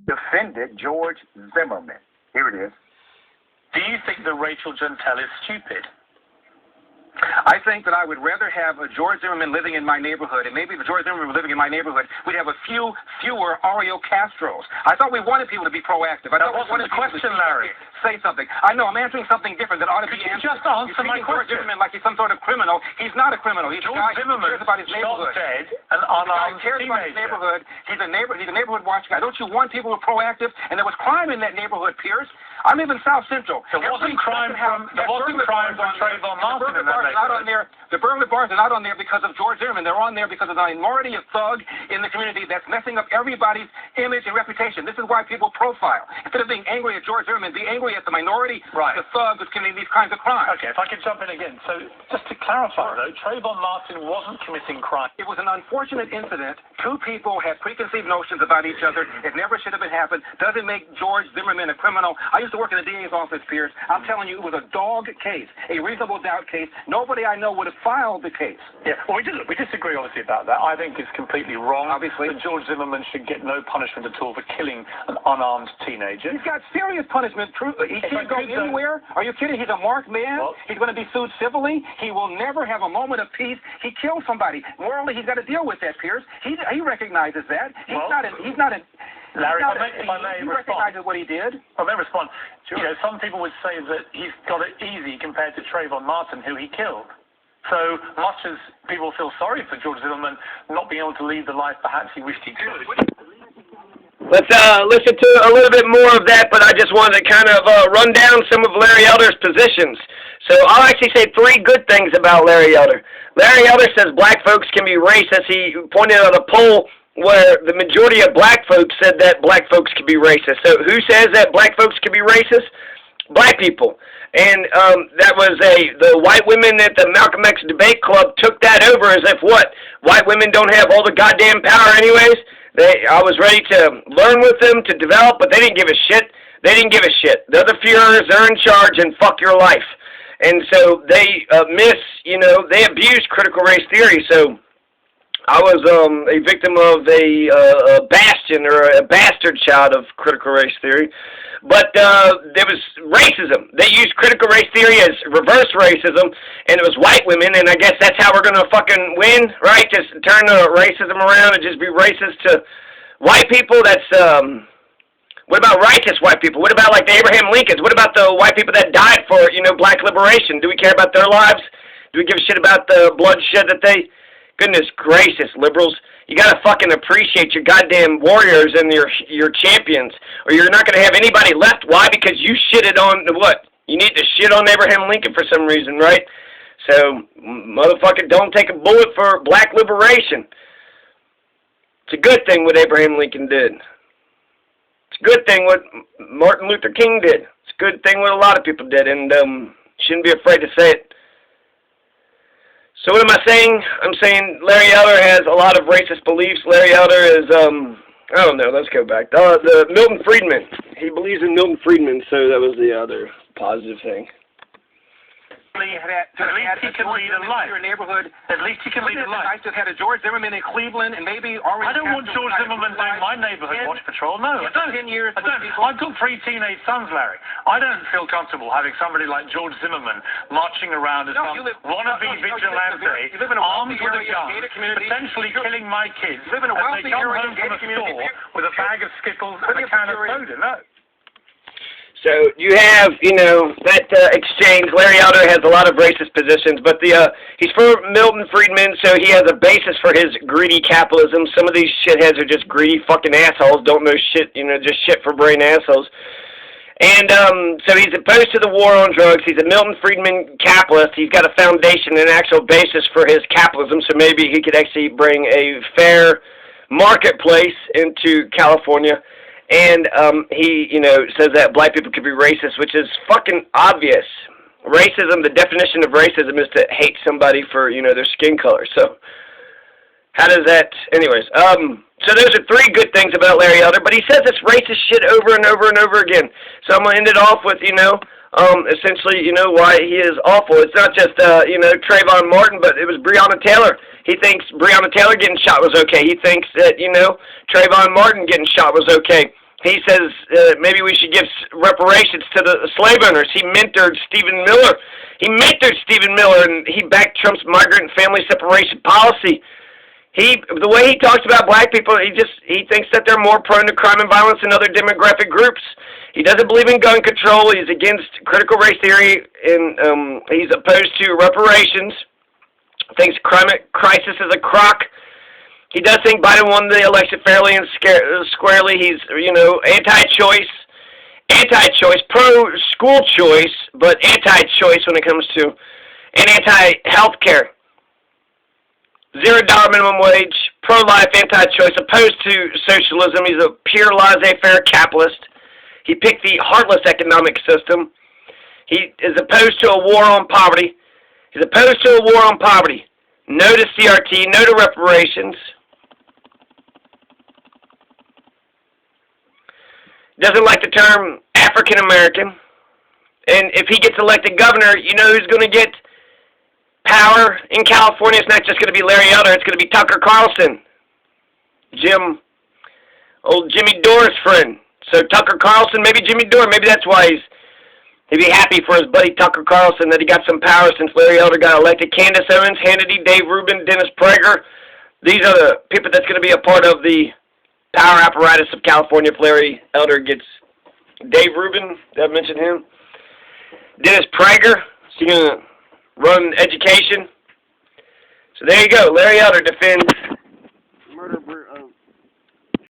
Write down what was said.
defended George Zimmerman. Here it is. Do you think that Rachel Jeantel is stupid? I think that I would rather have a George Zimmerman living in my neighborhood, and maybe if George Zimmerman were living in my neighborhood, we'd have fewer Oreo Castros. I thought we wanted people to be proactive. I thought that wasn't the question, Larry. Say something. I know, I'm answering something different that ought to be answered. Just answer my question. George Zimmerman like he's some sort of criminal. He's not a criminal. He's George a guy who Zimmerman cares about his neighborhood. Dead, an unarmed cares about his neighborhood. He's a neighborhood watch guy. Don't you want people who are proactive? And there was crime in that neighborhood, Pierce. I live in South Central. There wasn't crime from Trayvon Martin in that neighborhood. The burglar bars are not on there because of George Zimmerman. They're on there because of the minority of thug in the community that's messing up everybody's image and reputation. This is why people profile. Instead of being angry at George Zimmerman, be angry at the minority, the thug who's committing these kinds of crimes. Okay, if I could jump in again. So, just to clarify, though, Trayvon Martin wasn't committing crime. It was an unfortunate incident. Two people had preconceived notions about each other. It never should have been happened. Doesn't make George Zimmerman a criminal. I used to work in the DA's office, Pierce. I'm telling you, it was a dog case, a reasonable doubt case. Nobody I know would have filed the case. Yeah, well, we disagree, obviously, about that. I think it's completely wrong. Obviously. That George Zimmerman should get no punishment at all for killing an unarmed teenager. He's got serious punishment. He can't go anywhere. Are you kidding? He's a marked man. Well, he's going to be sued civilly. He will never have a moment of peace. He killed somebody. Morally, he's got to deal with that, Pierce. He recognizes that. He's not in. Larry, if I may respond. Recognizes what he did. I may respond. Sure. You know, some people would say that he's got it easy compared to Trayvon Martin, who he killed. So much as people feel sorry for George Zimmerman not being able to lead the life perhaps he wished he could. Let's listen to a little bit more of that, but I just wanted to kind of run down some of Larry Elder's positions. So I'll actually say three good things about Larry Elder. Larry Elder says black folks can be racist. He pointed out a poll where the majority of black folks said that black folks can be racist. So who says that black folks can be racist? Black people. And that was the white women at the Malcolm X debate club took that over as if what? White women don't have all the goddamn power anyways? I was ready to learn with them, to develop, but they didn't give a shit. They didn't give a shit. They're the Führers, they're in charge, and fuck your life. And so they they abused critical race theory. So I was a victim of a bastion or a bastard child of critical race theory. But there was racism. They used critical race theory as reverse racism, and it was white women, and I guess that's how we're going to fucking win, right? Just turn the racism around and just be racist to white people? That's, what about righteous white people? What about, like, the Abraham Lincolns? What about the white people that died for, black liberation? Do we care about their lives? Do we give a shit about the bloodshed that they... Goodness gracious, liberals. You gotta fucking appreciate your goddamn warriors and your champions, or you're not gonna have anybody left. Why? Because you shitted on what? You need to shit on Abraham Lincoln for some reason, right? So, motherfucker, don't take a bullet for black liberation. It's a good thing what Abraham Lincoln did. It's a good thing what Martin Luther King did. It's a good thing what a lot of people did, and shouldn't be afraid to say it. So what am I saying? I'm saying Larry Elder has a lot of racist beliefs. Larry Elder is, I don't know, let's go back. The Milton Friedman. He believes in Milton Friedman, so that was the other positive thing. At least he can lead a life. At least he can lead a life. I just had a George Zimmerman in Cleveland and maybe Orange. I don't want George Zimmerman doing my neighborhood watch patrol. No, I don't. 10 years. I don't. I've got 3 teenage sons, Larry. I don't feel comfortable having somebody like George Zimmerman marching around as some wannabe vigilante, armed with a gun, potentially killing my kids as they come home from a store with a bag of Skittles and a can of soda. No. So you have, that exchange. Larry Elder has a lot of racist positions, but he's for Milton Friedman, so he has a basis for his greedy capitalism. Some of these shitheads are just greedy fucking assholes, don't know shit, just shit for brain assholes. And so he's opposed to the war on drugs. He's a Milton Friedman capitalist. He's got a foundation, an actual basis for his capitalism, so maybe he could actually bring a fair marketplace into California. And he, says that black people could be racist, which is fucking obvious. Racism, the definition of racism is to hate somebody for, their skin color. So, how does that, anyways. So those are 3 good things about Larry Elder, but he says this racist shit over and over and over again. So I'm going to end it off with, essentially, why he is awful. It's not just, Trayvon Martin, but it was Breonna Taylor. He thinks Breonna Taylor getting shot was okay. He thinks that, Trayvon Martin getting shot was okay. He says maybe we should give reparations to the slave owners. He mentored Stephen Miller. And he backed Trump's migrant and family separation policy. The way he talks about black people, he thinks that they're more prone to crime and violence than other demographic groups. He doesn't believe in gun control. He's against critical race theory, and he's opposed to reparations. Thinks climate crisis is a crock. He does think Biden won the election fairly and squarely. He's, anti-choice, pro-school choice, but anti-choice when it comes to, and anti-health care. $0 minimum wage, pro-life, anti-choice, opposed to socialism. He's a pure laissez-faire capitalist. He picked the heartless economic system. He is opposed to a war on poverty. He's opposed to a war on poverty. No to CRT, no to reparations. Doesn't like the term African American. And if he gets elected governor, you know who's going to get power in California? It's not just going to be Larry Elder. It's going to be Tucker Carlson. Old Jimmy Dore's friend. So Tucker Carlson, maybe Jimmy Dore, maybe that's why he'd be happy for his buddy Tucker Carlson that he got some power since Larry Elder got elected. Candace Owens, Hannity, Dave Rubin, Dennis Prager. These are the people that's going to be a part of the power apparatus of California if Larry Elder gets. Dave Rubin, did I mention him? Dennis Prager, he's going to run education. So there you go. Larry Elder defends